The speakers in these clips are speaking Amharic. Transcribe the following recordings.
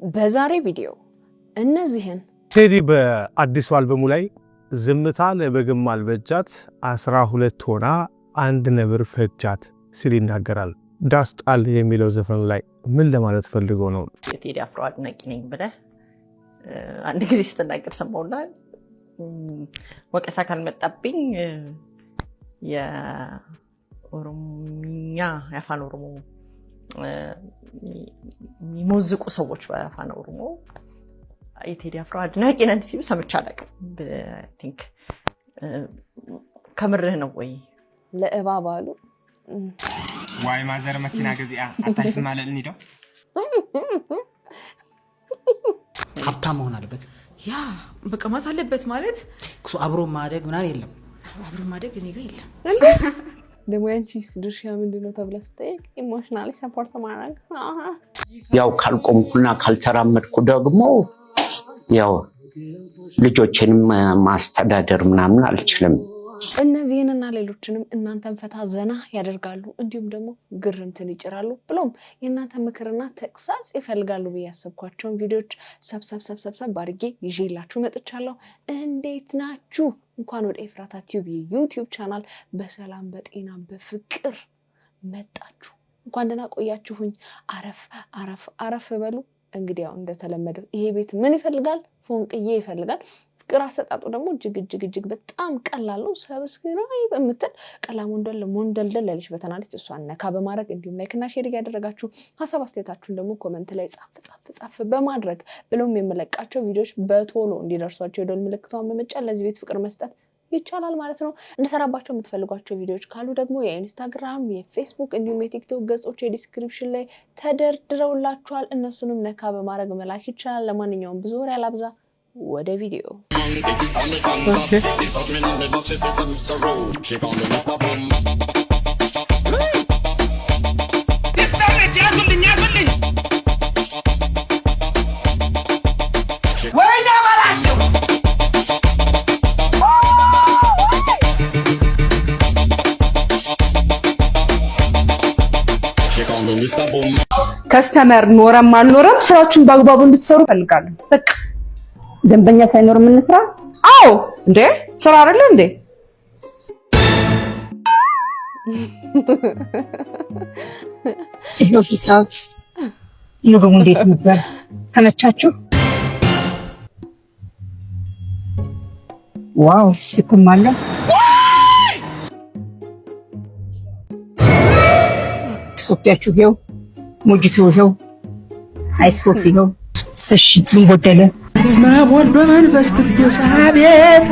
በዛሬ ቪዲዮ እነዚህን ቴዲ በአዲሱ አልበሙ ላይ ዝምታ ለበግም አልበጃት 12 ሆና አንድ ነብር ፈጃት ሲል ይናገራል። ዳስጣል የሚለው ዘፈን ላይ ምን ለማለት ፈልጎ ነው? የቴዲ አፍሮ አድናቂ ነኝ ብለህ አንድ ጊዜ ስትናገር ሰማውና ወቀሳ ካልመጣብኝ የኦሮሞኛ ያፋን ኦሮሞ የሚሞዝቁ ሰዎች በአፋን ኦሮሞ የቴዲ አፍሮ አድናቂ ነኝ ሲሉ ሰምቼ አላውቅም። ቲንክ ከምርህ ነው ወይ ለእባብ አሉ ዋይ ማዘር መኪና ገዚያ አታልፍ ማለት እንዴው ሀብታም መሆን አለበት ያ መቀማት አለበት ማለት እሱ አብሮ ማደግ ምናምን የለም። አብሮ ማደግ እኔ ጋር የለም። ደግሞ ያንቺስ ድርሻ ምንድነው ተብለ ስትጠይቅ ኢሞሽናሊ ሰፖርት ማድረግ ያው ካልቆምኩና ካልተራመድኩ ደግሞ ያው ልጆችንም ማስተዳደር ምናምን አልችልም። እነዚህንና ሌሎችንም እናንተን ፈታ ዘና ያደርጋሉ እንዲሁም ደግሞ ግርምትን ይጭራሉ ብሎም የእናንተ ምክርና ተግሳጽ ይፈልጋሉ በያሰብኳቸውን ቪዲዮዎች ሰብሰብ አድርጌ ይዤላችሁ መጥቻለሁ። እንዴት ናችሁ? እንኳን ወደ ኤፍራታ ቲዩብ ዩቲዩብ ቻናል በሰላም በጤና በፍቅር መጣችሁ። እንኳን ደህና ቆያችሁኝ። አረፍ በሉ። እንግዲህ ያው እንደተለመደው ይሄ ቤት ምን ይፈልጋል? ፎንቅዬ ይፈልጋል። ፍቅር አሰጣጡ ደግሞ እጅግ በጣም ቀላል ነው። ሰብስክራይብ የምትል ቀላም ሞንደልደል ለልጅ በተናለች እሷን ነካ በማድረግ እንዲሁም ላይክ እና ሼር ያደረጋችሁ ሐሳብ አስተያየታችሁን ደግሞ ኮሜንት ላይ ጻፍ በማድረግ ብሎም የምለቃቸው ቪዲዮዎች በቶሎ እንዲደርሷችሁ የደወል ምልክቷን በመጫን ለዚህ ቤት ፍቅር መስጠት ይቻላል ማለት ነው። እንደሰራባቸው የምትፈልጓቸው ቪዲዮዎች ካሉ ደግሞ የኢንስታግራም፣ የፌስቡክ እንዲሁም የቲክቶክ ገጾች የዲስክሪፕሽን ላይ ተደርድረውላችኋል። እነሱንም ነካ በማድረግ መላክ ይቻላል። ለማንኛውም ብዙ ወሬ አላብዛ፣ ወደ ቪዲዮ ከስተመር ኖረም አልኖረም ስራዎችን በአግባቡ እንድትሰሩ ፈልጋለሁ። በቃ ደንበኛ ሳይኖር ምን ስራ? አዎ እንዴ ስራ አይደለ እንዴ? ይሄው ሂሳብ ኑሮው እንዴት ነበር? ተመቻችሁ? ዋው ሲኩም አለ ሶፍያችሁ ይሄው ሞጂቶ ይሄው አይስኮፍ ይሄው እሺ ምን ጎደለ? ማሞል በመንፈስ ቅዱስ አቤት።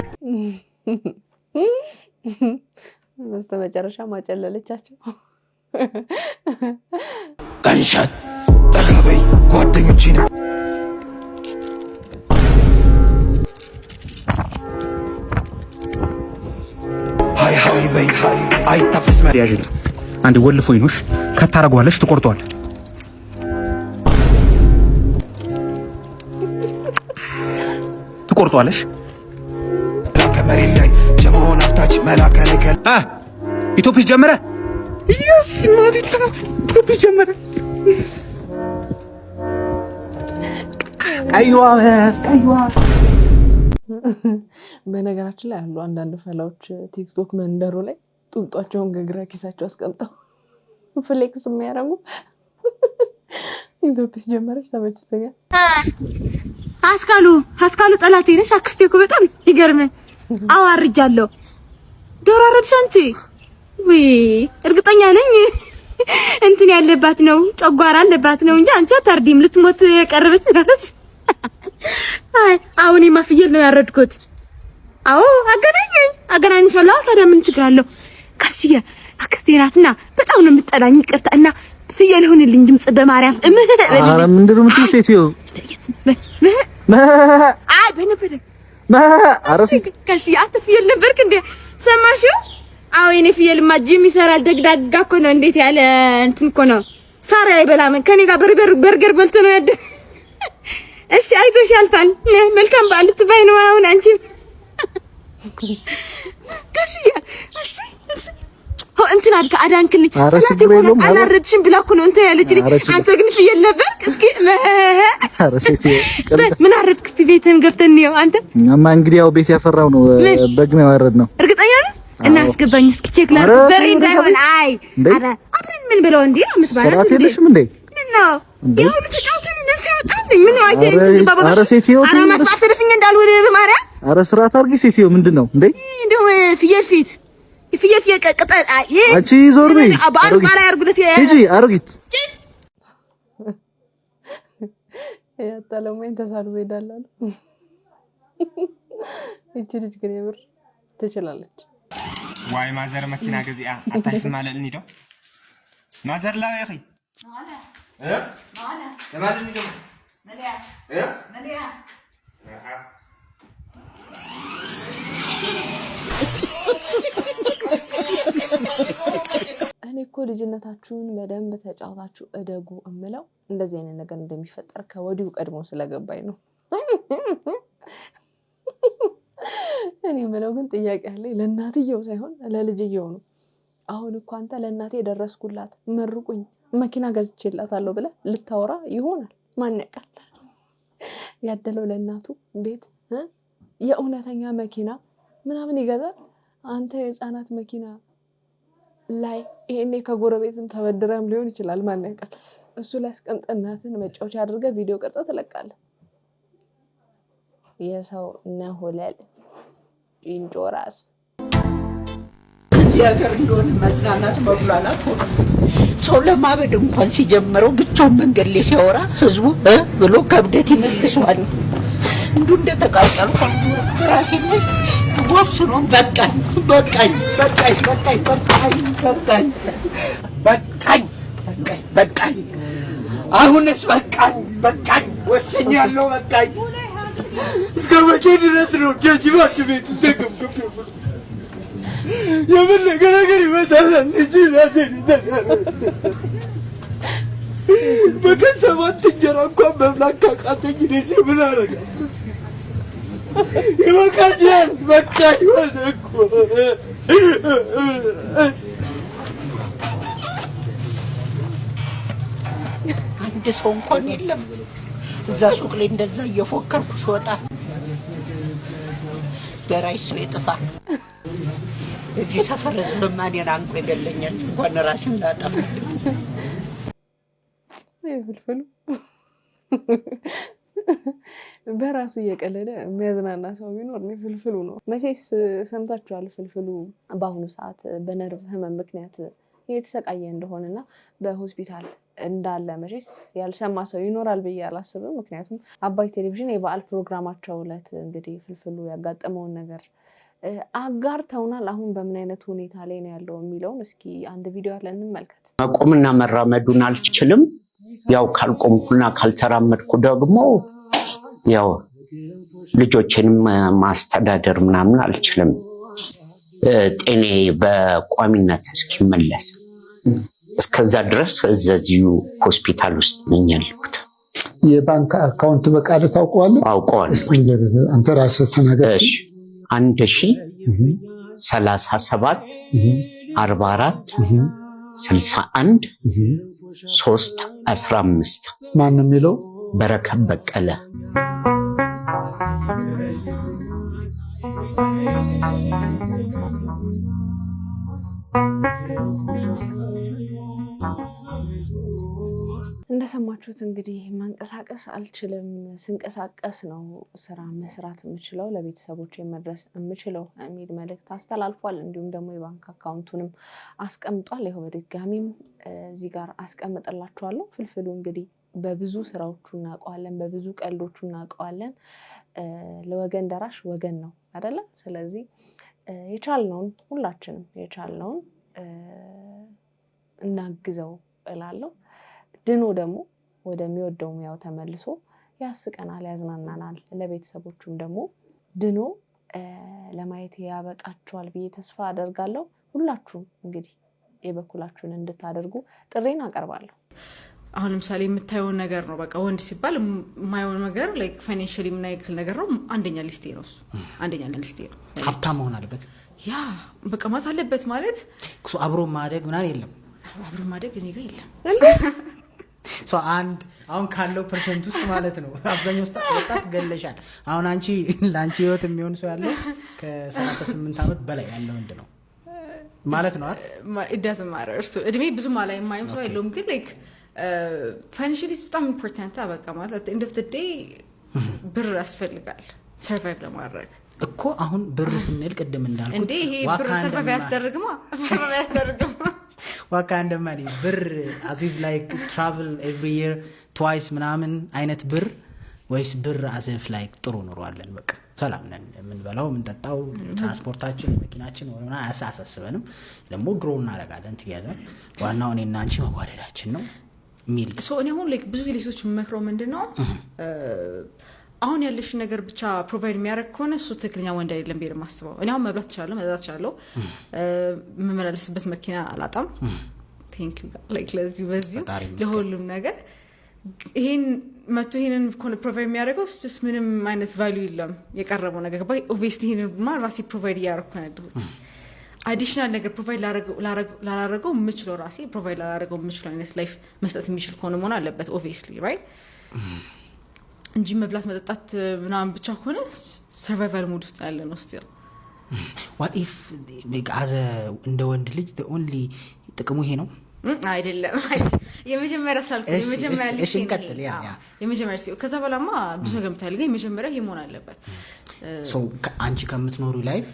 በስተመጨረሻ ማጨለለቻቸው። ጋንሻት ተጋበይ ጓደኞቼን ሃይ በይ አይታፈስ ያጅል አንድ ወልፎኝ ነው ከታረጓለሽ ትቆርጧል። ትቆርጧለሽ ከመሬት ላይ ጀመሆን አፍታች መላከለከል ኢትዮጲስ ጀመረ። ኢየሱስ ማዲታት ኢትዮጲስ ጀመረ። አይዋ በነገራችን ላይ አሉ አንዳንድ ፈላዎች ቲክቶክ መንደሩ ላይ ጡንጧቸውን ገግራ ኪሳቸው አስቀምጠው ፍሌክስ የሚያረጉ ኢትዮጲስ ጀመረች። ተመችቶኛል። አስካሉ ጠላቴ ነሽ። አክስቴ እኮ በጣም ይገርም አዋርጃለሁ። ዶሮ አረድሽ አንቺ? ወይ እርግጠኛ ነኝ እንትን ያለባት ነው ጨጓራ አለባት ነው እንጂ አንቺ አታርዲም። ልትሞት የቀረበች ነች። አሁን ፍየል ነው ያረድኩት። አዎ አገናኝሻለሁ። ታዲያ ምን ችግር አለው? ካሽያ አክስቴ ናትና በጣም ነው የምትጠላኝ። ይቅርታ እና ፍየል ሆነልኝ ድምጽ በማርያም አረ ምንድነው የምትይው? አይ በነበረ አረሲ ካሽያ አትፍየል ነበርክ እንዴ? ሰማሽው? አዎ የኔ ፍየል ማጂም ይሰራል። ደግዳጋ እኮ ነው። እንዴት ያለ እንትን እኮ ነው። ሳራ አይበላም። ከኔ ጋር በርገር በልቶ ነው ያደ። እሺ አይዞሽ ያልፋል። መልካም በዓል ልትባይ ነው አሁን አንቺ ካሽያ። እሺ እንትን አድካ አዳንክልኝ እናቴ እኮ አላረድሽም ብላ እኮ ነው እንትን ያለችኝ አንተ ግን ፍየል ነበርክ እስኪ ምን አረድክ እስኪ ቤትህን ገብተን ነው አንተ እማ እንግዲህ ያው ቤት ያፈራው ነው በግ ነው ያረድነው እርግጠኛ ነህ እና አስገባኝ እስኪ ቼክ ላድርግ በሬ እንዳይሆን አይ አረ አብረን ምን ብለው እንዴ አምትባለ ሰራት የለሽም እንዴ ምን ነው ያው ልትጫውተን ነፍስ ያወጣልኝ ምን ነው አይተ እንትን ባባ አረ ሴትዮ አረ ማጥፋት ተደፍኝ እንዳልወደ በማርያም አረ ስራት አርጊ ሴትዮ ምንድነው እንዴ እንደው ፍየል ፊት ፍየል ቅጠል አንቺ ዞር በይ ባራ ያርጉለት ሂጂ አርጊት ያጣለመኝ ተሳልፎ ይዳላል እቺ ልጅ ግን የምር ትችላለች ዋይ ማዘር መኪና ገዚያ አታሽ ማለልኒ ዶ ማዘር ላ ያኺ ማለ ተማለልኒ ዶ መለያ መለያ እኔ እኮ ልጅነታችሁን በደንብ ተጫውታችሁ እደጉ እምለው እንደዚህ አይነት ነገር እንደሚፈጠር ከወዲሁ ቀድሞ ስለገባኝ ነው እኔ ምለው ግን ጥያቄ አለኝ ለእናትየው ሳይሆን ለልጅየው ነው አሁን እኮ አንተ ለእናቴ ደረስኩላት መርቁኝ መኪና ገዝቼላታለሁ ብለህ ልታወራ ይሆናል ማን ያውቃል ያደለው ለእናቱ ቤት የእውነተኛ መኪና ምናምን ይገዛል አንተ የህፃናት መኪና ላይ ይሄኔ ከጎረቤትም ተበድረም ሊሆን ይችላል ማን ያውቃል እሱ ላይ አስቀምጠ እናትን መጫወቻ አድርገህ ቪዲዮ ቀርጸህ ትለቃለህ የሰው ነሆለል ጭንጮራስ እዚህ ሀገር እንደሆነ መዝናናት መብላላት ሆነ ሰው ለማበድ እንኳን ሲጀምረው ብቻውን መንገድ ላይ ሲያወራ ህዝቡ ብሎ ከብደት ይመልሰዋል እንዱ እንደተቃጠልኩ ራሴ ላይ ወስኖ በቃኝ በቃኝ በቃኝ በቃኝ በቃኝ በቃኝ በቃኝ በቃኝ አሁንስ በቃኝ በቃኝ ወስኛለሁ በቃኝ እስከ መቼ ድረስ ነው እንደዚህ ባስቤት ተገምገም የምን ነገር ይመጣል እንጂ ራሴን በከሰባት እንጀራ እንኳን መብላት ካቃተኝ እዚህ ምን አደርጋለሁ ይወቃኛል በቃ ይወዘኩ አንድ ሰው እንኳን የለም እዛ ሱቅ ላይ እንደዛ እየፎከርኩ ስወጣ ደራይ ሰው ይጥፋ እዚህ ሰፈር ህዝብማ እኔን አንቆ ይገለኛል እንኳን ራሴን ላጠፋ ፍልፍሉ በራሱ እየቀለደ የሚያዝናና ሰው ቢኖር ነው ፍልፍሉ ነው መቼስ ሰምታችኋል ፍልፍሉ በአሁኑ ሰዓት በነርቭ ህመም ምክንያት እየተሰቃየ እንደሆነና በሆስፒታል እንዳለ መቼስ ያልሰማ ሰው ይኖራል ብዬ አላስብም ምክንያቱም አባይ ቴሌቪዥን የበዓል ፕሮግራማቸው ዕለት እንግዲህ ፍልፍሉ ያጋጠመውን ነገር አጋርተውናል አሁን በምን አይነት ሁኔታ ላይ ነው ያለው የሚለውን እስኪ አንድ ቪዲዮ አለ እንመልከት መቆምና መራመዱን አልችልም ያው ካልቆምኩና ካልተራመድኩ ደግሞ ያው ልጆችንም ማስተዳደር ምናምን አልችልም ጤኔ በቋሚነት እስኪመለስ እስከዛ ድረስ እዚሁ ሆስፒታል ውስጥ ነኝ ያለሁት የባንክ አካውንት በቃል ታውቀዋለህ አውቀዋለሁ አንተ ራስህ ተናገር እሺ 1037 44 61 315 ማን ነው የሚለው በረከት በቀለ እንደሰማችሁት እንግዲህ መንቀሳቀስ አልችልም ስንቀሳቀስ ነው ስራ መስራት የምችለው ለቤተሰቦቼ መድረስ የምችለው የሚል መልእክት አስተላልፏል እንዲሁም ደግሞ የባንክ አካውንቱንም አስቀምጧል ይሄው በድጋሚም እዚህ ጋር አስቀምጥላችኋለሁ ፍልፍሉ እንግዲህ በብዙ ስራዎቹ እናውቀዋለን በብዙ ቀልዶቹ እናውቀዋለን ለወገን ደራሽ ወገን ነው አይደለ ስለዚህ የቻልነውን ሁላችንም የቻልነውን እናግዘው እላለሁ ድኖ ደግሞ ወደሚወደው ሙያው ተመልሶ ያስቀናል ያዝናናናል ለቤተሰቦቹም ደግሞ ድኖ ለማየት ያበቃቸዋል ብዬ ተስፋ አደርጋለሁ ሁላችሁም እንግዲህ የበኩላችሁን እንድታደርጉ ጥሬን አቀርባለሁ አሁን ለምሳሌ የምታየው ነገር ነው በቃ ወንድ ሲባል የማየው ነገር ላይክ ፋይናንሻሊ ምን አይክል ነገር ነው አንደኛ ሊስቴ ነው አንደኛ ሊስቴ ነው ሀብታም መሆን አለበት ያ በቃ ማት አለበት ማለት አብሮ ማደግ ምናምን የለም። አብሮ ማደግ እኔ ጋር የለም። አንድ አሁን ካለው ፐርሰንት ውስጥ ማለት ነው አብዛኛው ውስጥ ወጣት ገለሻል። አሁን አንቺ ለአንቺ ህይወት የሚሆን ሰው ያለው ከ38 ዓመት በላይ ያለው ወንድ ነው ማለት ነው አይደል? ኢዳዝ ማተር እሱ እድሜ ብዙ ማላይ የማይም ሰው የለውም። ግን ላይክ ፋይናንሻሊ በጣም ኢምፖርታንት በቃ ማለት ኤንድ ኦፍ ዘ ዴይ ብር ያስፈልጋል ሰርቫይቭ ለማድረግ እኮ። አሁን ብር ስንል ቅድም እንዳልኩት እንዴ ይሄ ብር ሰርቫይቭ ያስደርግማ ዋካ እንደማኒ ብር አዚፍ ላይክ ትራቨል ኤቭሪ ይር ትዋይስ ምናምን አይነት ብር ወይስ ብር አዚፍ ላይክ ጥሩ ኑሮ አለን በቃ ሰላም ነን የምንበላው የምንጠጣው ትራንስፖርታችን መኪናችን ወለና አያሳስበንም ደግሞ ግሮ እናደርጋለን ትያዘ ዋናው እኔና አንቺ መዋደዳችን ነው ሚል ሶ እኔ አሁን ላይክ ብዙ ሌሎች መክረው ምንድነው አሁን ያለሽ ነገር ብቻ ፕሮቫይድ የሚያደርግ ከሆነ እሱ ትክክለኛ ወንድ አይደለም ብዬ ማስበው። እኔ አሁን መብላት እችላለሁ መጠጣት እችላለሁ መመላለስበት መኪና አላጣም ቴንክ ዩ ላይክ ለዚህ በዚህ ለሁሉም ነገር ይሄን መቶ ይሄንን ፕሮቫይድ የሚያደርገው ስ ምንም አይነት ቫልዩ የለም የቀረበው ነገር ባይ ኦብቪየስሊ ይሄንን ራሴ ፕሮቫይድ እያደረኩ ነው ያለሁት አዲሽናል ነገር ፕሮቫይድ ላደረገው የምችለው ራሴ ፕሮቫይድ ላደረገው የምችለው አይነት ላይፍ መስጠት የሚችል ከሆነ መሆን አለበት ኦብቪየስሊ ራይት እንጂ መብላት መጠጣት ምናምን ብቻ ከሆነ ሰርቫይቫል ሞድ ውስጥ ያለ ነው ስቲል what if as እንደ ወንድ ልጅ the only ጥቅሙ ይሄ ነው አይደለም የመጀመሪያ ሳልኩ የመጀመሪያ ልጅ እንቀጥል ያ የመጀመሪያ ሲው ከዛ በላማ ብዙ ነገር ምታልገ የመጀመሪያ ይሄ መሆን አለበት ሶ አንቺ ከምትኖሩ ላይፍ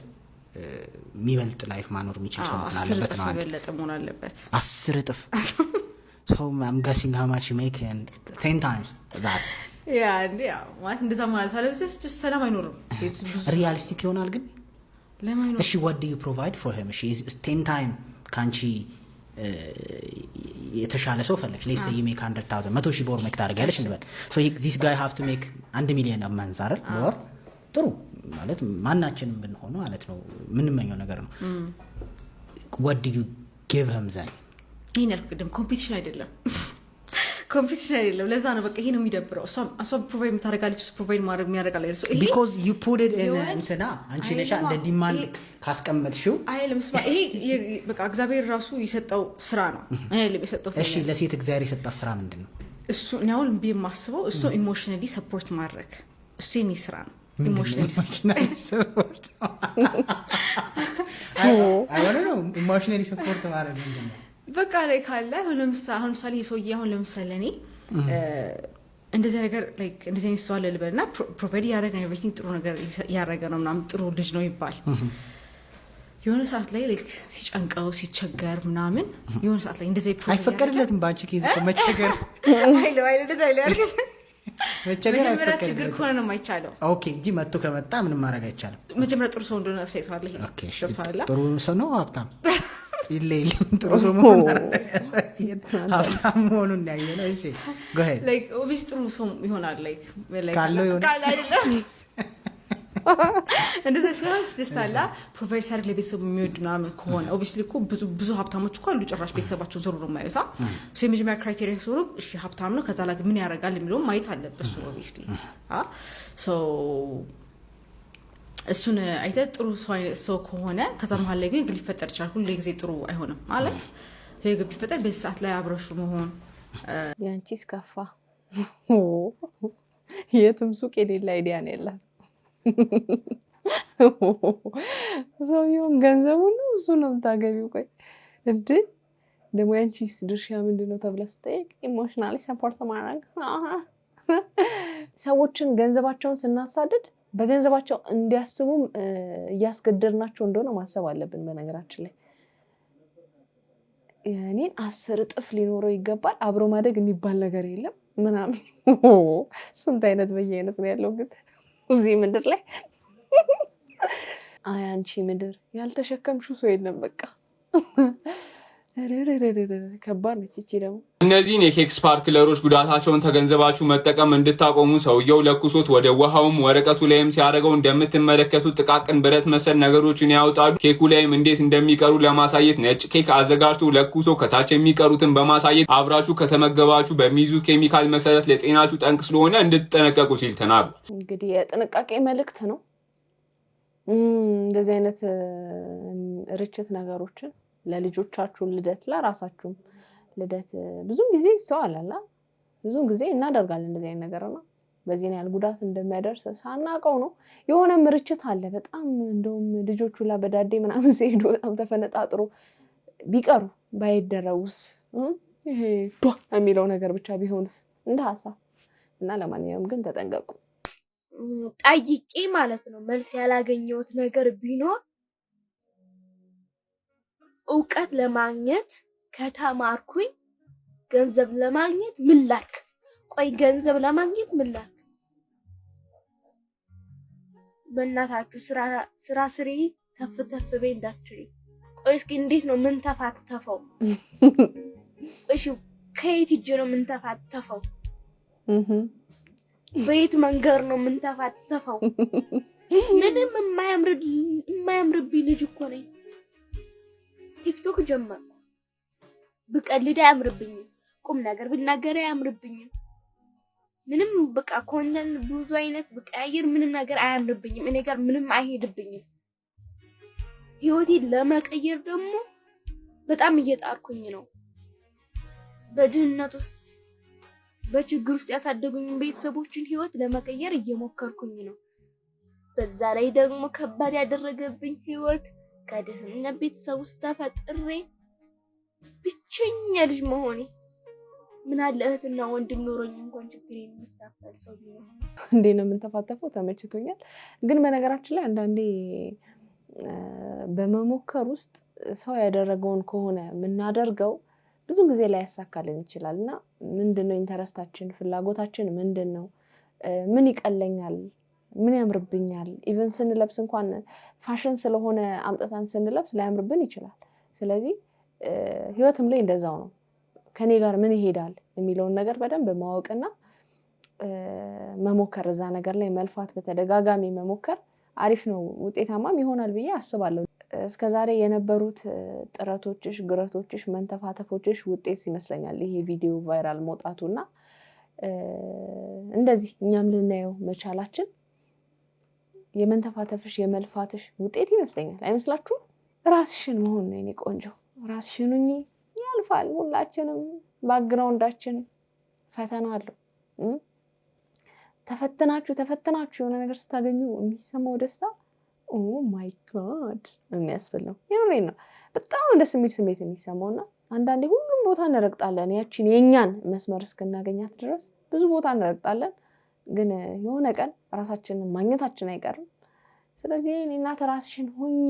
የሚበልጥ ላይፍ ማኖር የሚችል ሰው መሆን አለበት ነው የሚበልጥ መሆን አለበት 10 እጥፍ so I'm guessing how much you make and 10 times that ያ እንዴ ማለት እንደዛ ማለት አለበት just ሰላም አይኖርም ሪያሊስቲክ ይሆናል ግን ለማይኖር እሺ what do you provide for him she is 10 time ካንቺ የተሻለ ሰው ፈለግሽ let's say you make 100,000 100,000 ብር make ታደርጋለሽ እንበል so this guy have to make 1 ሚሊዮን አማንስ አይደል ወር ጥሩ ማለት ማናችንም ብንሆን ማለት ነው ምንመኘው ነገር ነው what do you give him then ይሄን ያልኩት ኮምፒቲሽን አይደለም ኮምፒቲሽን አይደለም ለዛ ነው በቃ ይሄ ነው የሚደብረው እሷ ፕሮቫይድ የምታደርጋለች እሱ ፕሮቫይድ ማድረግ የሚያደርጋል so because you put it in እንትና አንቺ ነሽ እንደ ዲማንድ ካስቀመጥሽው አይልም ስማ ይሄ በቃ እግዚአብሔር ራሱ የሰጠው ስራ ነው አይልም የሰጠው እሺ ለሴት እግዚአብሔር የሰጣት ስራ ምንድነው እሱ ነው በማስበው እሱ ኢሞሽናሊ ሰፖርት ማድረግ እሱ የኔ ስራ ነው ኢሞሽናሊ ሰፖርት I don't know ኢሞሽናሊ ሰፖርት ማድረግ ምንድነው በቃ ላይ ካለ አሁን ለምሳሌ የሰውዬ አሁን ለምሳሌ እኔ እንደዚህ ነገር ላይክ እንደዚህ አይነት ሰው አለ ልበልና ፕሮቫይድ ያደረገ ኤቭሪቲንግ ጥሩ ነገር ያደረገ ነው ምናምን ጥሩ ልጅ ነው ይባል የሆነ ሰዓት ላይ ላይክ ሲጨንቀው ሲቸገር ምናምን የሆነ ሰዓት ላይ እንደዚህ ፕሮቫይድ አይፈቀድለትም ባንቺ ኬዝ መቸገር አይለው እንደዚህ አይለው መቸገር አይፈቀድም ችግር ከሆነ ነው የማይቻለው ኦኬ እንጂ መጥቶ ከመጣ ምንም ማድረግ አይቻልም መጀመሪያ ጥሩ ሰው እንደሆነ ሳይቷል ይሄ ኦኬ ጥሩ ሰው ነው ሀብታም ይለይልም ጥሩ ሰው መሆን ያሳየን ሀብታም መሆኑን ያየነው እሺ go ahead like obviously ጥሩ ሰው ይሆናል like ካለው ይሆናል ካለ አይደለም እንደዛ ሲሆን ደስታላ ፕሮቫይድ ሳርግ ለቤተሰቡ የሚወድ ምናምን ከሆነ obviously እኮ ብዙ ሀብታሞች እኮ አሉ ጭራሽ ቤተሰባቸውን ዞር ነው የማይወጣ so የመጀመሪያ ክራይቴሪያ ሆኖ እሺ ሀብታም ነው ከዛ ላይ ምን ያደርጋል የሚለው ማየት አለበት እሱ obviously so እሱን አይተ ጥሩ ሰው ከሆነ ከዛ መሀል ላይ ግን ሊፈጠር ይችላል ሁሉ ጊዜ ጥሩ አይሆንም ማለት ይሄ ቢፈጠር በዚህ ሰዓት ላይ አብረሹ መሆን ያንቺስ ከፋ የትም ሱቅ የሌላ አይዲያ ነው ያላት ሰውየውን ገንዘቡ ነው እሱ ነው የምታገቢው ቆይ እንዴ ደግሞ ያንቺስ ድርሻ ምንድነው ተብላ ስጠይቅ ኢሞሽናሊ ሰፖርት ማድረግ ሰዎችን ገንዘባቸውን ስናሳድድ በገንዘባቸው እንዲያስቡም እያስገደድናቸው እንደሆነ ማሰብ አለብን በነገራችን ላይ ያኔን 10 እጥፍ ሊኖረው ይገባል አብሮ ማደግ የሚባል ነገር የለም ምናምን ስንት አይነት በየአይነት ነው ያለው ግን እዚህ ምድር ላይ አንቺ ምድር ያልተሸከምሽው ሰው የለም በቃ ከባድ ነች እቺ ደግሞ እነዚህን የኬክ ስፓርክለሮች ጉዳታቸውን ተገንዘባችሁ መጠቀም እንድታቆሙ ሰውየው ለኩሶት ወደ ውሃውም ወረቀቱ ላይም ሲያደርገው እንደምትመለከቱት ጥቃቅን ብረት መሰል ነገሮችን ያወጣሉ ኬኩ ላይም እንዴት እንደሚቀሩ ለማሳየት ነጭ ኬክ አዘጋጅቶ ለኩሶ ከታች የሚቀሩትን በማሳየት አብራችሁ ከተመገባችሁ በሚይዙት ኬሚካል መሰረት ለጤናችሁ ጠንቅ ስለሆነ እንድትጠነቀቁ ሲል ተናግሯል። እንግዲህ የጥንቃቄ መልእክት ነው እንደዚህ አይነት ርችት ነገሮችን ለልጆቻችሁ ልደት ለራሳችሁም ልደት ብዙ ጊዜ ይስተዋላል። ብዙ ጊዜ እናደርጋለን እንደዚህ አይነት ነገር ነው። በዚህ ያህል ጉዳት እንደሚያደርስ ሳናቀው ነው። የሆነ ርችት አለ በጣም እንደውም ልጆቹ በዳዴ ምናምን ሲሄዱ በጣም ተፈነጣጥሮ ቢቀሩ ባይደረውስ ይሄ ዷ የሚለው ነገር ብቻ ቢሆንስ እንደ ሀሳብ እና ለማንኛውም ግን ተጠንቀቁ። ጠይቄ ማለት ነው መልስ ያላገኘሁት ነገር ቢኖር እውቀት ለማግኘት ከተማርኩኝ ገንዘብ ለማግኘት ምን ላድርግ? ቆይ ገንዘብ ለማግኘት ምን ላድርግ? በእናታችሁ ስራ ስሪ ተፍ ተፍ በይ እንዳትሪ። ቆይ እስኪ እንዴት ነው ምን ተፋተፈው? እሺ ከየት ሂጅ ነው ምን ተፋተፈው? በየት መንገድ ነው ምን ተፋተፈው? ምንም የማያምርብኝ ልጅ እኮ ነኝ። ቲክቶክ ጀመርኩ። ብቀልድ አያምርብኝም። ቁም ነገር ብናገር አያምርብኝም። ምንም በቃ ኮንተንት ብዙ አይነት ብቀያየር ምንም ነገር አያምርብኝም። እኔ ጋር ምንም አይሄድብኝም። ህይወቴን ለመቀየር ደግሞ በጣም እየጣርኩኝ ነው። በድህነት ውስጥ በችግር ውስጥ ያሳደጉኝ ቤተሰቦችን ህይወት ለመቀየር እየሞከርኩኝ ነው። በዛ ላይ ደግሞ ከባድ ያደረገብኝ ህይወት ከድህነት ቤተሰብ ውስጥ ተፈጥሬ ብቸኛ ልጅ መሆኔ። ምን አለ እህትና ወንድም ኖሮኝ እንኳን ችግሬን የምታፈል ሰው ቢሆን። እንዴ ነው የምንተፋተፈው? ተመችቶኛል። ግን በነገራችን ላይ አንዳንዴ በመሞከር ውስጥ ሰው ያደረገውን ከሆነ የምናደርገው ብዙ ጊዜ ላይ ያሳካልን ይችላል። እና ምንድነው ኢንተረስታችን፣ ፍላጎታችን ምንድነው? ምን ይቀለኛል? ምን ያምርብኛል? ኢቨን ስንለብስ እንኳን ፋሽን ስለሆነ አምጥተን ስንለብስ ላያምርብን ይችላል። ስለዚህ ህይወትም ላይ እንደዛው ነው። ከኔ ጋር ምን ይሄዳል የሚለውን ነገር በደንብ ማወቅና መሞከር፣ እዛ ነገር ላይ መልፋት፣ በተደጋጋሚ መሞከር አሪፍ ነው። ውጤታማም ይሆናል ብዬ አስባለሁ። እስከዛሬ የነበሩት ጥረቶችሽ፣ ግረቶችሽ፣ መንተፋተፎችሽ ውጤት ይመስለኛል ይሄ ቪዲዮ ቫይራል መውጣቱና እንደዚህ እኛም ልናየው መቻላችን የመንተፋተፍሽ የመልፋትሽ ውጤት ይመስለኛል። አይመስላችሁም? ራስሽን መሆን ነው የኔ ቆንጆ። ራስሽን ሁኚ። ያልፋል። ሁላችንም ባክግራውንዳችን ፈተና አለው። ተፈተናችሁ የሆነ ነገር ስታገኙ የሚሰማው ደስታ ኦ ማይ ጋድ የሚያስብል ነው። የምሬን ነው። በጣም ደስ የሚል ስሜት የሚሰማውና አንዳንዴ ሁሉም ቦታ እንረግጣለን። ያቺን የኛን መስመር እስክናገኛት ድረስ ብዙ ቦታ እንረግጣለን። ግን የሆነ ቀን ራሳችንን ማግኘታችን አይቀርም። ስለዚህ እኔና ራስሽን ሁኚ።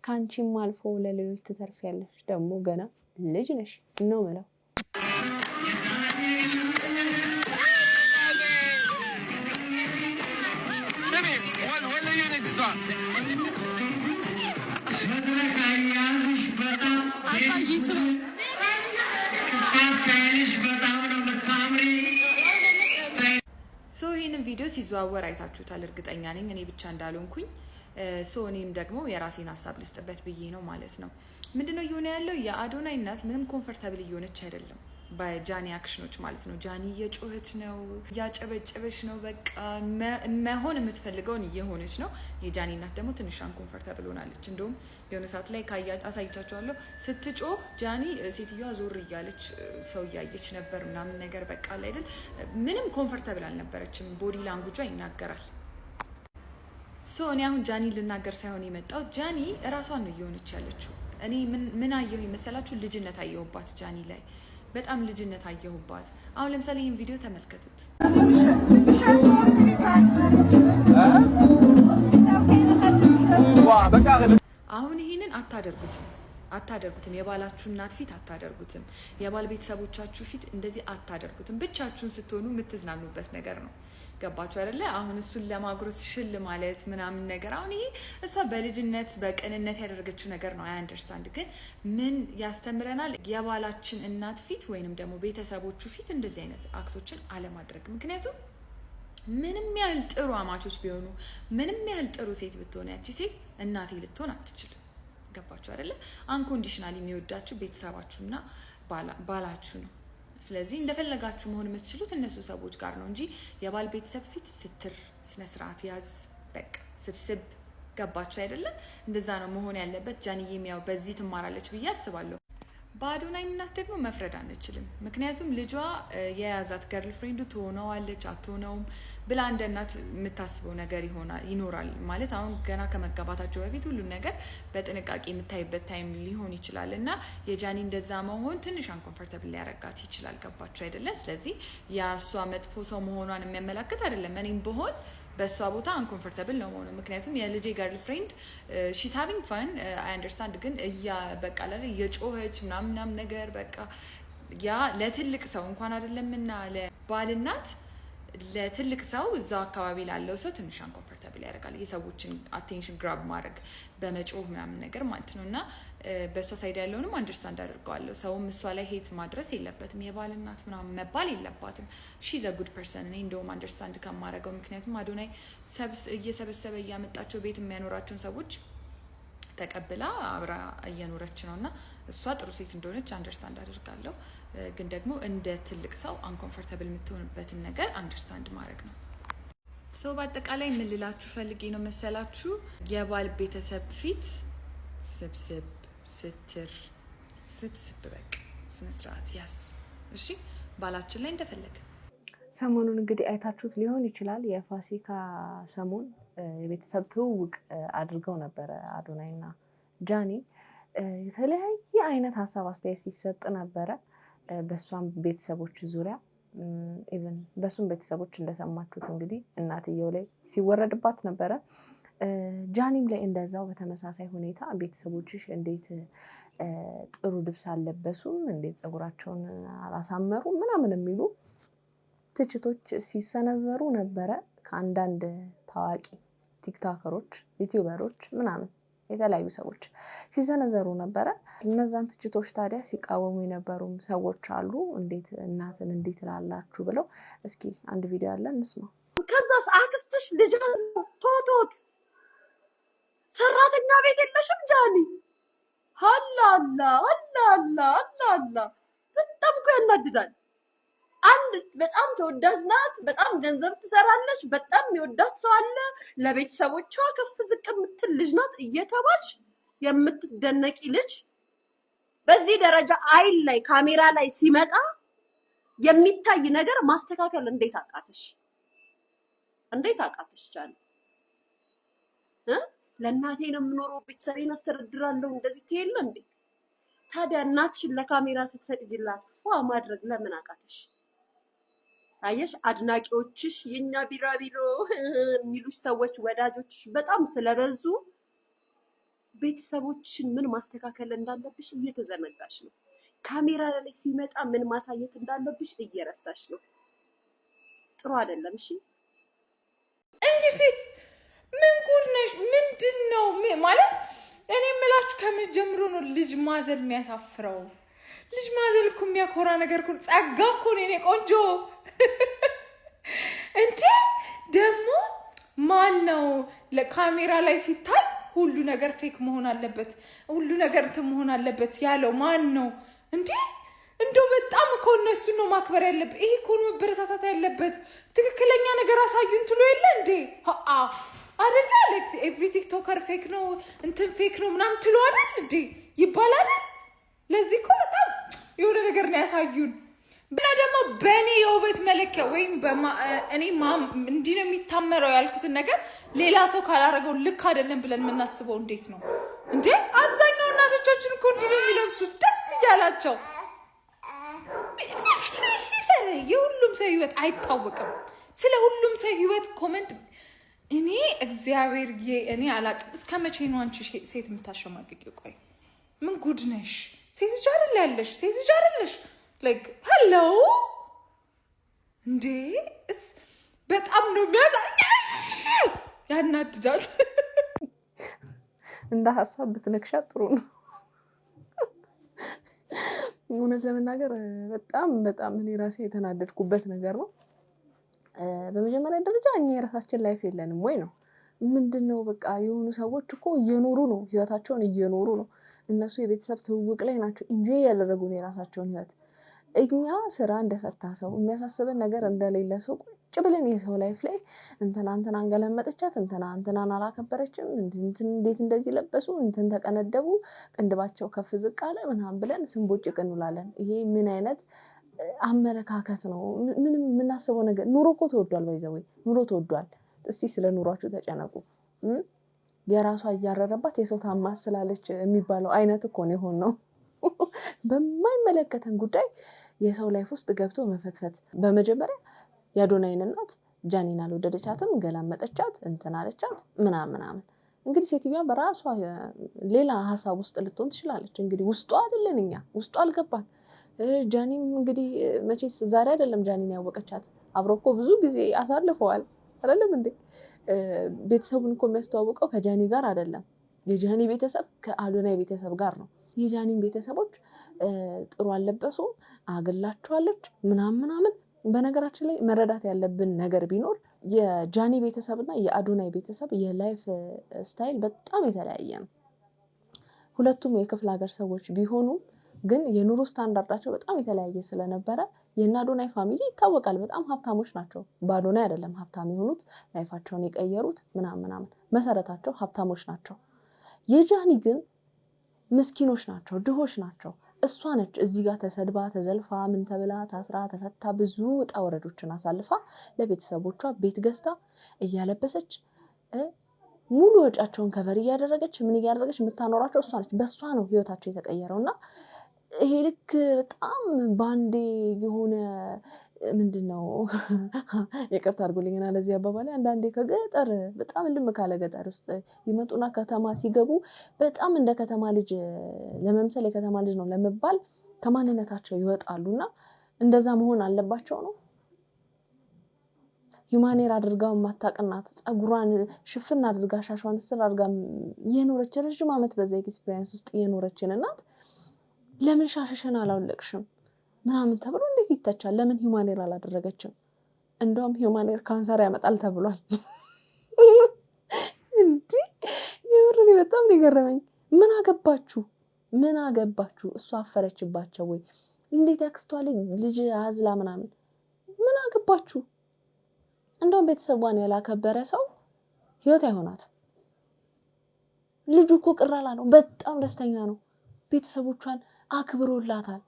ካንቺም አልፎ ለሌሎች ትተርፊያለሽ። ደግሞ ገና ልጅ ነሽ ነው ማለት ይህንን ቪዲዮ ሲዘዋወር አይታችሁታል፣ እርግጠኛ ነኝ እኔ ብቻ እንዳልሆንኩኝ። እኔም ደግሞ የራሴን ሀሳብ ልስጥበት ብዬ ነው ማለት ነው። ምንድነው እየሆነ ያለው? የአዶናይ እናት ምንም ኮምፎርታብል እየሆነች አይደለም በጃኒ አክሽኖች ማለት ነው። ጃኒ እየጮኸች ነው፣ እያጨበጨበች ነው። በቃ መሆን የምትፈልገውን እየሆነች ነው። የጃኒ እናት ደግሞ ትንሽ አንኮምፎርታብል ሆናለች። እንደውም የሆነ ሰዓት ላይ አሳይቻችኋለሁ። ስትጮህ ጃኒ ሴትዮዋ ዞር እያለች ሰው እያየች ነበር ምናምን ነገር በቃ ላይ አይደል፣ ምንም ኮምፎርታብል አልነበረችም። ቦዲ ላንጉጇ ይናገራል። እኔ አሁን ጃኒ ልናገር ሳይሆን የመጣው ጃኒ እራሷን ነው እየሆነች ያለችው። እኔ ምን አየሁ ይመሰላችሁ? ልጅነት አየሁባት ጃኒ ላይ በጣም ልጅነት አየሁባት። አሁን ለምሳሌ ይህን ቪዲዮ ተመልከቱት። አሁን ይህንን አታደርጉትም። የባላችሁ እናት ፊት አታደርጉትም። የባል ቤተሰቦቻችሁ ፊት እንደዚህ አታደርጉትም። ብቻችሁን ስትሆኑ የምትዝናኑበት ነገር ነው። ገባችሁ አይደለ? አሁን እሱን ለማጉረስ ሽል ማለት ምናምን ነገር አሁን ይሄ እሷ በልጅነት በቅንነት ያደረገችው ነገር ነው። አይ አንደርስታንድ። ግን ምን ያስተምረናል? የባላችን እናት ፊት ወይንም ደግሞ ቤተሰቦቹ ፊት እንደዚህ አይነት አክቶችን አለማድረግ። ምክንያቱም ምንም ያህል ጥሩ አማቾች ቢሆኑ፣ ምንም ያህል ጥሩ ሴት ብትሆን ያቺ ሴት እናቴ ልትሆን አትችልም። ገባችሁ አይደለ? አንኮንዲሽናሊ የሚወዳችሁ ቤተሰባችሁና ባላችሁ ነው። ስለዚህ እንደፈለጋችሁ መሆን የምትችሉት እነሱ ሰዎች ጋር ነው እንጂ የባል ቤተሰብ ፊት ስትር፣ ስነ ስርዓት ያዝ፣ በቃ ስብስብ ገባችሁ አይደለ? እንደዛ ነው መሆን ያለበት። ጃኒዬም ያው በዚህ ትማራለች ብዬ አስባለሁ። በአዶናይ እናት ደግሞ መፍረድ አንችልም። ምክንያቱም ልጇ የያዛት ገርል ፍሬንዱ ትሆነዋለች አትሆነውም ብላ እንደ እናት የምታስበው ነገር ይኖራል ማለት አሁን ገና ከመጋባታቸው በፊት ሁሉን ነገር በጥንቃቄ የምታይበት ታይም ሊሆን ይችላል እና የጃኒ እንደዛ መሆን ትንሽ አንኮምፎርታብል ሊያረጋት ይችላል። ገባችሁ አይደለ? ስለዚህ ያሷ መጥፎ ሰው መሆኗን የሚያመላክት አይደለም። እኔም ብሆን በሷ ቦታ አንኮምፎርታብል ነው ሆኖ ምክንያቱም የልጄ ገርል ፍሬንድ ሺስ ሃቪንግ ፈን አይ አንደርስታንድ ግን በቃ የጮኸች ምናምን ነገር በቃ ያ ለትልቅ ሰው እንኳን አይደለምና ለባልናት ለትልቅ ሰው እዛው አካባቢ ላለው ሰው ትንሽ አንኮምፎርታብል ያደርጋል። የሰዎችን አቴንሽን ግራብ ማድረግ በመጮህ ምናምን ነገር ማለት ነው እና በሷ ሳይድ ያለውንም አንደርስታንድ አድርገዋለሁ። ሰውም እሷ ላይ ሄት ማድረስ የለበትም። የባል እናት ምናምን መባል የለባትም። ሺዝ አ ጉድ ፐርሰን እኔ እንደውም አንደርስታንድ ከማረገው ምክንያቱም አዶናይ እየሰበሰበ እያመጣቸው ቤት የሚያኖራቸውን ሰዎች ተቀብላ አብራ እየኖረች ነው እና እሷ ጥሩ ሴት እንደሆነች አንደርስታንድ አድርጋለሁ። ግን ደግሞ እንደ ትልቅ ሰው አንኮምፎርታብል የምትሆንበትን ነገር አንደርስታንድ ማድረግ ነው። ሶ በአጠቃላይ ምን ልላችሁ ፈልጌ ነው መሰላችሁ የባል ቤተሰብ ፊት ስብስብ ስትር ስብስብ በቃ ስነ ስርዓት ያስ እሺ ባላችን ላይ እንደፈለገ ሰሞኑን እንግዲህ አይታችሁት ሊሆን ይችላል። የፋሲካ ሰሞን የቤተሰብ ትውውቅ አድርገው ነበረ አዶናይና ጃኒ። የተለያየ አይነት ሀሳብ አስተያየት ሲሰጥ ነበረ በሷም ቤተሰቦች ዙሪያ ኢቭን በሱም ቤተሰቦች እንደሰማችሁት እንግዲህ እናትየው ላይ ሲወረድባት ነበረ። ጃኒም ላይ እንደዛው በተመሳሳይ ሁኔታ ቤተሰቦችሽ እንዴት ጥሩ ልብስ አልለበሱም፣ እንዴት ፀጉራቸውን አላሳመሩም ምናምን የሚሉ ትችቶች ሲሰነዘሩ ነበረ ከአንዳንድ ታዋቂ ቲክቶከሮች፣ ዩቲዩበሮች ምናምን የተለያዩ ሰዎች ሲሰነዘሩ ነበረ። እነዛን ትችቶች ታዲያ ሲቃወሙ የነበሩ ሰዎች አሉ። እንዴት እናትን እንዴት ላላችሁ ብለው እስኪ አንድ ቪዲዮ አለ እንስማ። ከዛስ አክስትሽ ልጅ ቶቶት ሰራተኛ ቤት የለሽም ጃኒ? አላላ አላላ አላላ በጣም እኮ ያናድዳል። አንድ በጣም ተወዳጅ ናት፣ በጣም ገንዘብ ትሰራለች፣ በጣም የሚወዳት ሰው አለ፣ ለቤተሰቦቿ ከፍ ዝቅ የምትል ልጅ ናት እየተባልሽ የምትደነቂ ልጅ በዚህ ደረጃ አይን ላይ ካሜራ ላይ ሲመጣ የሚታይ ነገር ማስተካከል እንዴት አቃተሽ? እንዴት አቃተሽ ጃኒ? ለእናቴ ነው የምኖረው ቤተሰቤን አስተዳድራለሁ እንደዚህ ትሄለ እንዴ? ታዲያ እናትሽን ለካሜራ ስትፈቅጂላት ፏ ማድረግ ለምን አቃተሽ? አየሽ አድናቂዎችሽ የኛ ቢራቢሮ የሚሉሽ ሰዎች ወዳጆችሽ በጣም ስለበዙ ቤተሰቦችን ምን ማስተካከል እንዳለብሽ እየተዘነጋሽ ነው። ካሜራ ላይ ሲመጣ ምን ማሳየት እንዳለብሽ እየረሳሽ ነው። ጥሩ አይደለም። እሺ እንጂ ምን ጉድ ነሽ? ምንድነው ማለት እኔ የምላችሁ ከምን ጀምሮ ነው ልጅ ማዘል የሚያሳፍረው? ልጅ ማዘል እኮ የሚያኮራ ነገር እኮ ጸጋ እኮ ነው የኔ ቆንጆ። እንዴ ደግሞ ማን ነው ለካሜራ ላይ ሲታይ ሁሉ ነገር ፌክ መሆን አለበት፣ ሁሉ ነገር እንትን መሆን አለበት ያለው ማን ነው እንዴ? እንደው በጣም እኮ እነሱ ነው ማክበር ያለበት። ይሄ እኮ ነው መበረታታት ያለበት። ትክክለኛ ነገር አሳዩን ትሎ የለ እንዴ? አይደለ ላይክ ኤቭሪ ቲክቶከር ፌክ ነው እንትን ፌክ ነው ምናምን ትሎ አይደል እንዴ ይባላል። ለዚህ እኮ በጣም የሆነ ነገር ነው ያሳዩን። ብላ ደግሞ በእኔ የውበት መለኪያ ወይም እኔ እንዲህ ነው የሚታመረው ያልኩትን ነገር ሌላ ሰው ካላረገው ልክ አይደለም ብለን የምናስበው እንዴት ነው እንዴ? አብዛኛው እናቶቻችን እኮ እንዲህ ነው የሚለብሱት ደስ እያላቸው። የሁሉም ሰው ህይወት አይታወቅም። ስለ ሁሉም ሰው ህይወት ኮመንት እኔ እግዚአብሔር እኔ አላቅም። እስከ መቼ ነው አንቺ ሴት የምታሸማቅቂው? ቆይ ምን ጉድ ነሽ? ሴት ልጅ አይደል ያለሽ? ሴት ልጅ አይደለሽ? ላይክ ሄሎ እንዴ በጣም ነው ያናድዳል። እንደ ሀሳብ ብትነክሻ ጥሩ ነው። እውነት ለመናገር በጣም እኔ ራሴ የተናደድኩበት ነገር ነው። በመጀመሪያ ደረጃ እኛ የራሳችን ላይፍ የለንም ወይ ነው? ምንድነው በቃ የሆኑ ሰዎች እኮ እየኖሩ ነው፣ ህይወታቸውን እየኖሩ ነው። እነሱ የቤተሰብ ትውውቅ ላይ ናቸው፣ ኢንጆይ ያደረጉ ነው የራሳቸውን ህይወት። እኛ ስራ እንደፈታ ሰው የሚያሳስበን ነገር እንደሌለ ሰው ቁጭ ብለን የሰው ላይፍ ላይ እንትና አንገለመጠቻት እንትናን አላከበረችም እንዴት እንደዚህ ለበሱ እንትን ተቀነደቡ ቅንድባቸው ከፍ ዝቅ አለ ምናምን ብለን ስንቦጭቅ እንውላለን። ይሄ ምን አይነት አመለካከት ነው? ምንም የምናስበው ነገር ኑሮ እኮ ተወዷል። ባይዘው ኑሮ ተወዷል። እስቲ ስለ ኑሯችሁ ተጨነቁ። የራሷ እያረረባት የሰው ታማስላለች የሚባለው አይነት እኮ ነው የሆነው። በማይመለከተን ጉዳይ የሰው ላይፍ ውስጥ ገብቶ መፈትፈት። በመጀመሪያ የአዶናይን እናት ጃኒን አልወደደቻትም፣ ገላመጠቻት፣ እንትን አለቻት ምናምን። እንግዲህ ሴትዮዋ በራሷ ሌላ ሀሳብ ውስጥ ልትሆን ትችላለች። እንግዲህ ውስጧ አይደለን እኛ ውስጧ አልገባን። ጃኒም እንግዲህ መቼስ ዛሬ አይደለም ጃኒን ያወቀቻት፣ አብረው እኮ ብዙ ጊዜ አሳልፈዋል አይደለም እንዴ? ቤተሰቡን እኮ የሚያስተዋውቀው ከጃኒ ጋር አይደለም። የጃኒ ቤተሰብ ከአዶናይ ቤተሰብ ጋር ነው። የጃኒን ቤተሰቦች ጥሩ አልለበሱም፣ አገላቸዋለች ምናምን። በነገራችን ላይ መረዳት ያለብን ነገር ቢኖር የጃኒ ቤተሰብና የአዶናይ ቤተሰብ የላይፍ ስታይል በጣም የተለያየ ነው። ሁለቱም የክፍለ ሀገር ሰዎች ቢሆኑ ግን የኑሮ ስታንዳርዳቸው በጣም የተለያየ ስለነበረ የእነ አዶናይ ፋሚሊ ይታወቃል፣ በጣም ሀብታሞች ናቸው። በአዶናይ አይደለም ሀብታም የሆኑት ላይፋቸውን የቀየሩት ምናምን፣ መሰረታቸው ሀብታሞች ናቸው። የጃኒ ግን ምስኪኖች ናቸው፣ ድሆች ናቸው። እሷ ነች እዚህ ጋር ተሰድባ ተዘልፋ ምን ተብላ ታስራ ተፈታ ብዙ ውጣ ወረዶችን አሳልፋ ለቤተሰቦቿ ቤት ገዝታ እያለበሰች ሙሉ ወጫቸውን ከቨር እያደረገች ምን እያደረገች የምታኖራቸው እሷ ነች። በእሷ ነው ህይወታቸው የተቀየረው። እና ይሄ ልክ በጣም ባንዴ የሆነ ምንድነው ይቅርታ አድርጉልኝና ለዚህ አባባል አንዳንዴ ከገጠር በጣም ልም ካለ ገጠር ውስጥ ይመጡና ከተማ ሲገቡ በጣም እንደ ከተማ ልጅ ለመምሰል የከተማ ልጅ ነው ለመባል ከማንነታቸው ይወጣሉና እንደዛ መሆን አለባቸው ነው። ዩማኔር አድርጋው ማታቀናት ጸጉሯን ሽፍን አድርጋ ሻሿን ስር አድርጋ የኖረች ረጅም ዓመት በዛ ኤክስፒሪየንስ ውስጥ የኖረችን እናት ለምን ሻሽሽን አላወለቅሽም ምናምን ተብሎ እንዴት ይተቻል? ለምን ሂውማኔር አላደረገችም? እንደውም ሂውማኔር ካንሰር ያመጣል ተብሏል። እንዴ የምርን በጣም የገረመኝ ምን አገባችሁ? እሷ አፈረችባቸው ወይ? እንዴት ያክስቷ ልጅ አዝላ ምናምን ምን አገባችሁ? እንደውም ቤተሰቧን ያላከበረ ሰው ህይወት አይሆናትም። ልጁ እኮ ቅራላ ነው፣ በጣም ደስተኛ ነው። ቤተሰቦቿን አክብሮላታል።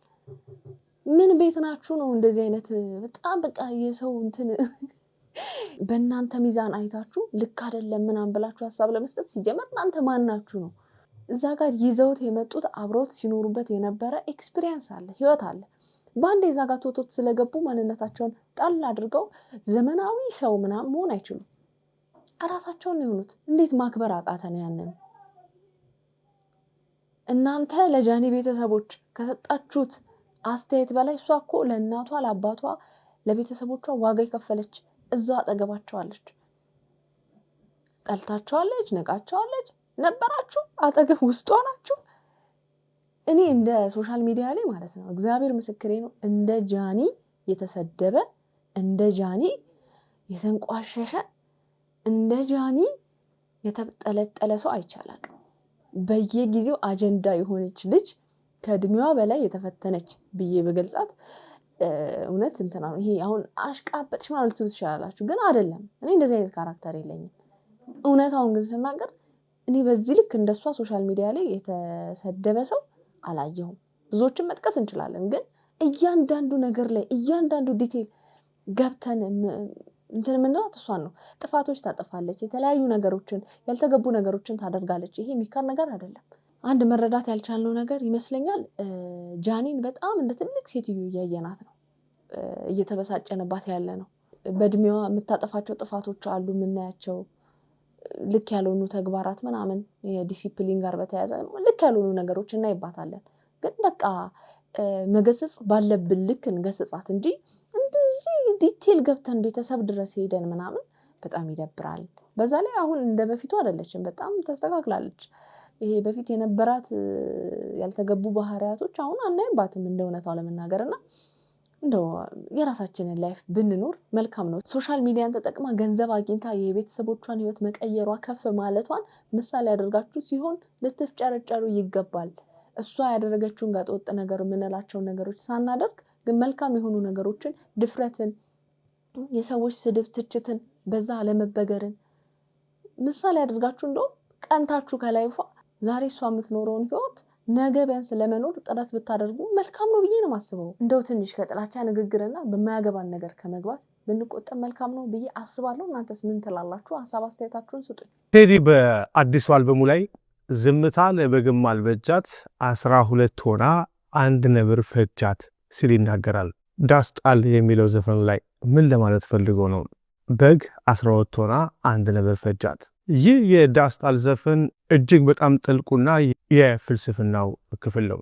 ምን ቤት ናችሁ ነው እንደዚህ አይነት በጣም በቃ የሰው እንትን በእናንተ ሚዛን አይታችሁ ልክ አይደለም ምናምን ብላችሁ ሀሳብ ለመስጠት ሲጀመር እናንተ ማን ናችሁ ነው? እዛ ጋር ይዘውት የመጡት አብሮት ሲኖሩበት የነበረ ኤክስፒሪየንስ አለ፣ ህይወት አለ። በአንድ እዛ ጋር ቶቶት ስለገቡ ማንነታቸውን ጣል አድርገው ዘመናዊ ሰው ምናምን መሆን አይችሉም። እራሳቸውን ነው የሆኑት። እንዴት ማክበር አቃተን? ያንን እናንተ ለጃኒ ቤተሰቦች ከሰጣችሁት አስተያየት በላይ እሷ እኮ ለእናቷ ለአባቷ ለቤተሰቦቿ ዋጋ የከፈለች እዛው አጠገባቸዋለች። ጠልታቸዋለች፣ ነቃቸዋለች። ነበራችሁ አጠገብ ውስጧ ናችሁ። እኔ እንደ ሶሻል ሚዲያ ላይ ማለት ነው እግዚአብሔር ምስክሬ ነው እንደ ጃኒ የተሰደበ እንደ ጃኒ የተንቋሸሸ እንደ ጃኒ የተጠለጠለ ሰው አይቻላል። በየጊዜው አጀንዳ የሆነች ልጅ ከእድሜዋ በላይ የተፈተነች ብዬ በገልጻት እውነት እንትና ነው። ይሄ አሁን አሽቃበጥሽ ማለት ልትሉ ትችላላችሁ፣ ግን አይደለም። እኔ እንደዚህ አይነት ካራክተር የለኝም። እውነታውን ግን ስናገር እኔ በዚህ ልክ እንደሷ ሶሻል ሚዲያ ላይ የተሰደበ ሰው አላየሁም። ብዙዎችን መጥቀስ እንችላለን፣ ግን እያንዳንዱ ነገር ላይ እያንዳንዱ ዲቴል ገብተን እንትን የምንላት እሷን ነው። ጥፋቶች ታጠፋለች፣ የተለያዩ ነገሮችን ያልተገቡ ነገሮችን ታደርጋለች። ይሄ የሚካድ ነገር አይደለም። አንድ መረዳት ያልቻልነው ነገር ይመስለኛል ጃኒን በጣም እንደ ትልቅ ሴትዮ እያየናት ነው፣ እየተበሳጨንባት ያለ ነው። በእድሜዋ የምታጠፋቸው ጥፋቶች አሉ የምናያቸው ልክ ያልሆኑ ተግባራት ምናምን የዲሲፕሊን ጋር በተያያዘ ልክ ያልሆኑ ነገሮች እናይባታለን። ግን በቃ መገሰጽ ባለብን ልክ እንገሰጻት እንጂ እንደዚህ ዲቴል ገብተን ቤተሰብ ድረስ ሄደን ምናምን በጣም ይደብራል። በዛ ላይ አሁን እንደ በፊቱ አይደለችም፣ በጣም ተስተካክላለች። ይሄ በፊት የነበራት ያልተገቡ ባህሪያቶች አሁን አናይባትም እንደ እውነታው ለመናገር እና እንደው የራሳችንን ላይፍ ብንኖር መልካም ነው። ሶሻል ሚዲያን ተጠቅማ ገንዘብ አግኝታ የቤተሰቦቿን ህይወት መቀየሯ ከፍ ማለቷን ምሳሌ ያደርጋችሁ ሲሆን ልትፍጨረጨሩ ይገባል። እሷ ያደረገችውን ጋጠወጥ ነገር የምንላቸውን ነገሮች ሳናደርግ ግን መልካም የሆኑ ነገሮችን ድፍረትን የሰዎች ስድብ ትችትን በዛ አለመበገርን ምሳሌ አድርጋችሁ እንደው ቀንታችሁ ከላይፏ ዛሬ እሷ የምትኖረውን ህይወት ነገ ቢያንስ ለመኖር ጥረት ብታደርጉ መልካም ነው ብዬ ነው ማስበው እንደው ትንሽ ከጥላቻ ንግግርና በማያገባን ነገር ከመግባት ብንቆጠብ መልካም ነው ብዬ አስባለሁ እናንተስ ምን ትላላችሁ ሐሳብ አስተያየታችሁን ስጡኝ ቴዲ በአዲሱ አልበሙ ላይ ዝምታ ለበግም አልበጃት 12 ሆና አንድ ነብር ፈጃት ሲል ይናገራል ዳስጣል የሚለው ዘፈን ላይ ምን ለማለት ፈልጎ ነው በግ 12 ሆና አንድ ነብር ፈጃት ይህ የዳስጣል ዘፈን እጅግ በጣም ጥልቁና የፍልስፍናው ክፍል ነው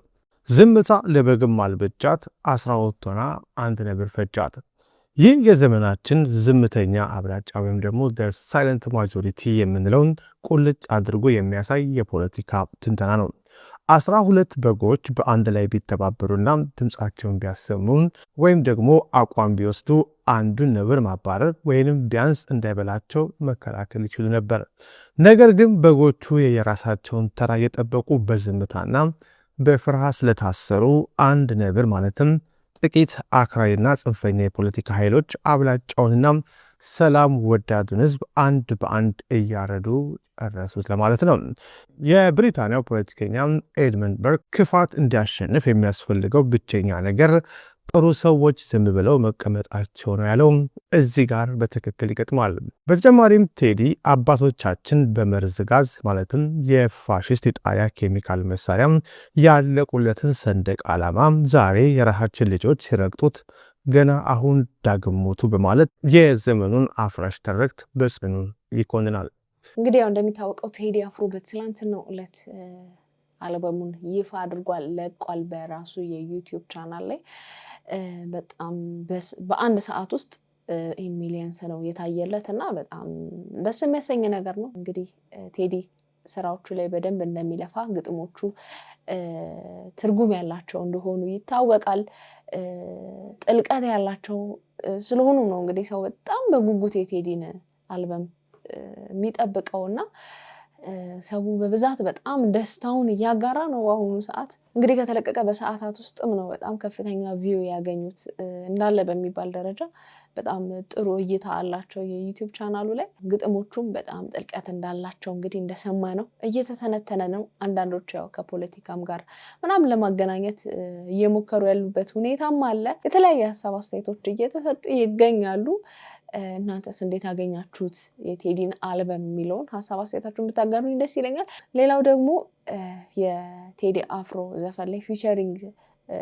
ዝምታ ለበግም አልበጃት 12 ሆና አንድ ነብር ፈጃት ይህ የዘመናችን ዝምተኛ አብላጫ ወይም ደግሞ the silent majority የምንለውን ቁልጭ አድርጎ የሚያሳይ የፖለቲካ ትንተና ነው 12 በጎች በአንድ ላይ ቢተባበሩና ድምጻቸውን ቢያሰሙን ወይም ደግሞ አቋም ቢወስዱ አንዱን ነብር ማባረር ወይንም ቢያንስ እንዳይበላቸው መከላከል ይችሉ ነበር ነገር ግን በጎቹ የራሳቸውን ተራ የጠበቁ በዝምታና በፍርሃት ስለታሰሩ አንድ ነብር ማለትም ጥቂት አክራሪና ጽንፈኛ የፖለቲካ ኃይሎች አብላጫውንና ሰላም ወዳዱን ህዝብ አንድ በአንድ እያረዱ ጨረሱት ለማለት ነው የብሪታንያው ፖለቲከኛ ኤድመንድ በርክ ክፋት እንዲያሸንፍ የሚያስፈልገው ብቸኛ ነገር ጥሩ ሰዎች ዝም ብለው መቀመጣቸው ነው ያለው እዚህ ጋር በትክክል ይገጥማል በተጨማሪም ቴዲ አባቶቻችን በመርዝ ጋዝ ማለትም የፋሺስት ኢጣሊያ ኬሚካል መሳሪያ ያለቁለትን ሰንደቅ ዓላማ ዛሬ የራሳችን ልጆች ሲረግጡት ገና አሁን ዳግም ሞቱ በማለት የዘመኑን አፍራሽ ትርክት በጽኑ ይኮንናል እንግዲህ ያው እንደሚታወቀው ቴዲ አፍሮ በትላንትናው ዕለት አልበሙን ይፋ አድርጓል ለቋል በራሱ የዩቲዩብ ቻናል ላይ በጣም በአንድ ሰዓት ውስጥ ኢን ሚሊየንስ ነው የታየለትና በጣም ደስ የሚያሰኝ ነገር ነው እንግዲህ ቴዲ ስራዎቹ ላይ በደንብ እንደሚለፋ ግጥሞቹ ትርጉም ያላቸው እንደሆኑ ይታወቃል ጥልቀት ያላቸው ስለሆኑ ነው እንግዲህ ሰው በጣም በጉጉት የቴዲን አልበም የሚጠብቀውና ሰው በብዛት በጣም ደስታውን ያጋራ ነው አሁን ሰዓት እንግዲህ ከተለቀቀ በሰዓታት ውስጥም ነው በጣም ከፍተኛ ቪው ያገኙት እንዳለ በሚባል ደረጃ በጣም ጥሩ እይታ አላቸው የዩቲዩብ ቻናሉ ላይ ግጥሞቹም በጣም ጥልቀት እንዳላቸው እንግዲህ እንደሰማ ነው እየተተነተነ ነው አንዳንዶች ያው ከፖለቲካም ጋር ምናምን ለማገናኘት እየሞከሩ ያሉበት ሁኔታም አለ የተለያየ ሐሳብ አስተያየቶች እየተሰጡ ይገኛሉ እናንተስ እንዴት አገኛችሁት የቴዲን አልበም የሚለውን ሐሳብ አስተያየታችሁን ብታጋሩኝ ደስ ይለኛል ሌላው ደግሞ የቴዲ አፍሮ ዘፈን ላይ ፊቸሪንግ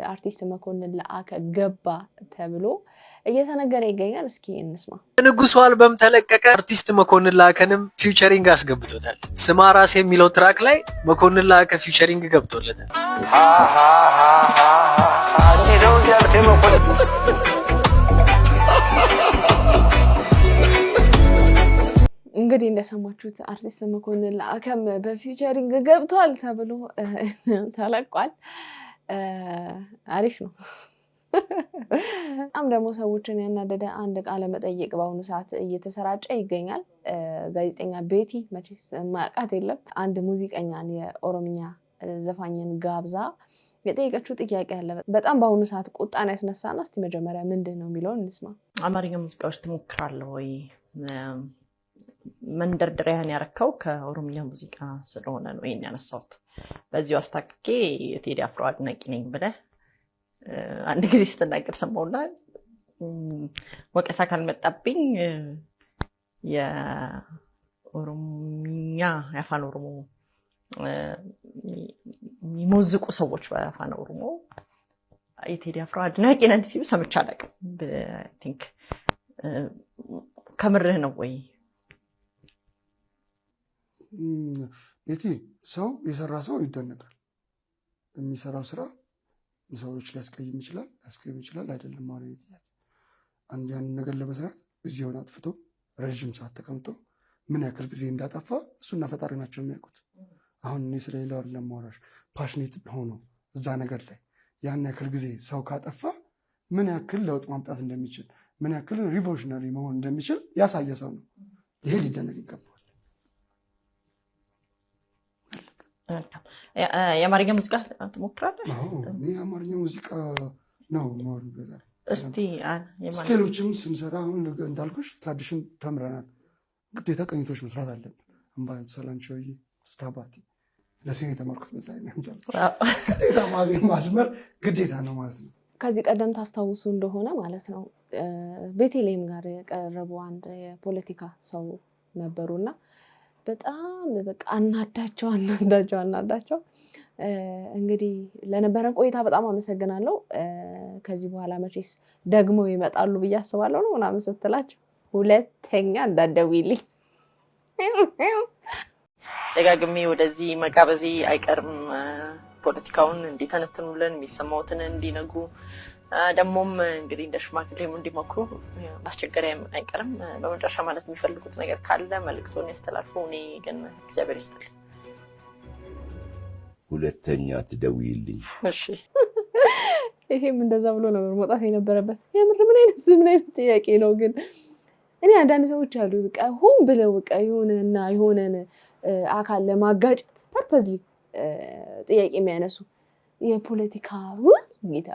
አርቲስት መኮንን ለአከ ገባ ተብሎ እየተነገረ ይገኛል እስኪ እንስማ ንጉሱ አልበም ተለቀቀ አርቲስት መኮንን ለአከንም ፊቸሪንግ አስገብቶታል ስማ ራስ የሚለው ትራክ ላይ መኮንን ለአከ ፊቸሪንግ ገብቶለታል እንግዲህ እንደሰማችሁት አርቲስት መኮንን ለአከም በፊቸሪንግ ገብቷል ተብሎ ተለቋል አሪፍ ነው በጣም ደግሞ ሰዎችን ያናደደ አንድ ቃለ መጠይቅ በአሁኑ ሰዓት እየተሰራጨ ይገኛል ጋዜጠኛ ቤቲ መቼስ ማቃት የለም አንድ ሙዚቀኛን የኦሮምኛ ዘፋኝን ጋብዛ የጠየቀችው ጥያቄ አለ በጣም በአሁኑ ሰዓት ቁጣን ያስነሳና እስቲ መጀመሪያ ምንድነው የሚለውን እንስማ አማርኛ ሙዚቃዎች ትሞክራለህ ወይ መንደርደሪያን ያረከው ከኦሮምኛ ሙዚቃ ስለሆነ ነው ይሄን ያነሳሁት በዚሁ አስታክኬ የቴዲ አፍሮ አድናቂ ነኝ ብለህ አንድ ጊዜ ስትናገር ሰማውና ወቀሳ ካልመጣብኝ የኦሮምኛ ያፋን ኦሮሞ የሚሞዝቁ ሰዎች በአፋን ኦሮሞ የቴዲ አፍሮ አድናቂ ነኝ ሲሉ ሰምቼ አላውቅም ቲንክ ከምርህ ነው ወይ ቤቲ ሰው የሰራ ሰው ይደነቃል የሚሰራው ስራ ሰዎች ሊያስቀይም ይችላል አይደለም ማለት ነው አንድ ያን ነገር ለመስራት ጊዜውን አጥፍቶ ረጅም ሰዓት ተቀምጦ ምን ያክል ጊዜ እንዳጠፋ እሱና ፈጣሪ ናቸው የሚያውቁት አሁን እኔ ስለሌላው አይደለም ማውራሽ ፓሽኔት ሆኖ እዛ ነገር ላይ ያን ያክል ጊዜ ሰው ካጠፋ ምን ያክል ለውጥ ማምጣት እንደሚችል ምን ያክል ሪቮሉሽነሪ መሆን እንደሚችል ያሳየ ሰው ነው ይሄ ሊደነቅ ይገባል የአማርኛ ሙዚቃ ትሞክራለህ? እኔ የአማርኛ ሙዚቃ ነው ሞር ቤተር። እስቲ ስኬሎችም ስንሰራ አሁን እንዳልኩሽ ትራዲሽን ተምረናል። ግዴታ ቅኝቶች መስራት አለብን። አምባን ሰላንቾይ ስታባቲ ለሲኔ የተማርኩት በዛ ነው እንጂ ግዴታ ማዝመር ግዴታ ነው ማለት ነው። ከዚህ ቀደም ታስታውሱ እንደሆነ ማለት ነው ቤተልሔም ጋር የቀረቡ አንድ የፖለቲካ ሰው ነበሩና በጣም በቃ አናዳቸው እንግዲህ ለነበረን ቆይታ በጣም አመሰግናለሁ። ከዚህ በኋላ መቼስ ደግሞ ይመጣሉ ብዬ አስባለሁ ነው ምናምን ስትላቸው ሁለተኛ እንዳትደውይልኝ ደጋግሜ ወደዚህ መጋበዜ አይቀርም። ፖለቲካውን እንዲተነትኑልን የሚሰማውትን እንዲነጉ ደግሞም እንግዲህ እንደ ሽማግሌም እንዲመክሩ ማስቸገሪያ አይቀርም። በመጨረሻ ማለት የሚፈልጉት ነገር ካለ መልእክቶን ያስተላልፉ። እኔ ግን እግዚአብሔር ይስጥልኝ። ሁለተኛ ትደውይልኝ። እሺ ይሄም እንደዛ ብሎ ነበር መውጣት የነበረበት። የምር ምን አይነት ጥያቄ ነው ግን? እኔ አንዳንድ ሰዎች አሉ በቃ ሆን ብለው በቃ የሆነን አካል ለማጋጨት ፐርፐዝሊ ጥያቄ የሚያነሱ የፖለቲካ ጌታ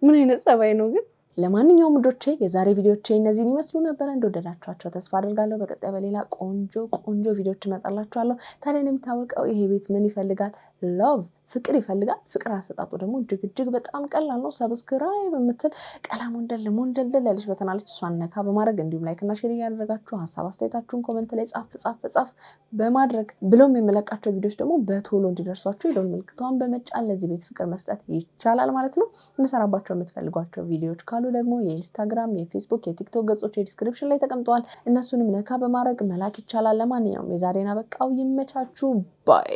ምን አይነት ጸባይ ነው ግን? ለማንኛውም ልጆቼ የዛሬ ቪዲዮቼ እነዚህን ይመስሉ ነበር። እንደወደዳችኋቸው ተስፋ አድርጋለሁ። በቀጣይ በሌላ ቆንጆ ቪዲዮች እመጣላችኋለሁ። ታዲያ የሚታወቀው ይሄ ቤት ምን ይፈልጋል? ላቭ ፍቅር ይፈልጋል። ፍቅር አሰጣጡ ደግሞ እጅግ በጣም ቀላል ነው። ሰብስክራይብ የምትል ቀለም ሞንደልደል ያለች በተናለች እሷን ነካ በማድረግ እንዲሁም ላይክ እና ሼር እያደረጋችሁ ሀሳብ አስተያየታችሁን ኮመንት ላይ ጻፍ በማድረግ ብሎም የምለቃቸው ቪዲዮዎች ደግሞ በቶሎ እንዲደርሷችሁ የደወል ምልክቷን በመጫን ለዚህ ቤት ፍቅር መስጠት ይቻላል ማለት ነው። እንሰራባቸው የምትፈልጓቸው ቪዲዮዎች ካሉ ደግሞ የኢንስታግራም፣ የፌስቡክ፣ የቲክቶክ ገጾች የዲስክሪፕሽን ላይ ተቀምጠዋል። እነሱንም ነካ በማድረግ መላክ ይቻላል። ለማንኛውም የዛሬን አበቃው። ይመቻችሁ ባይ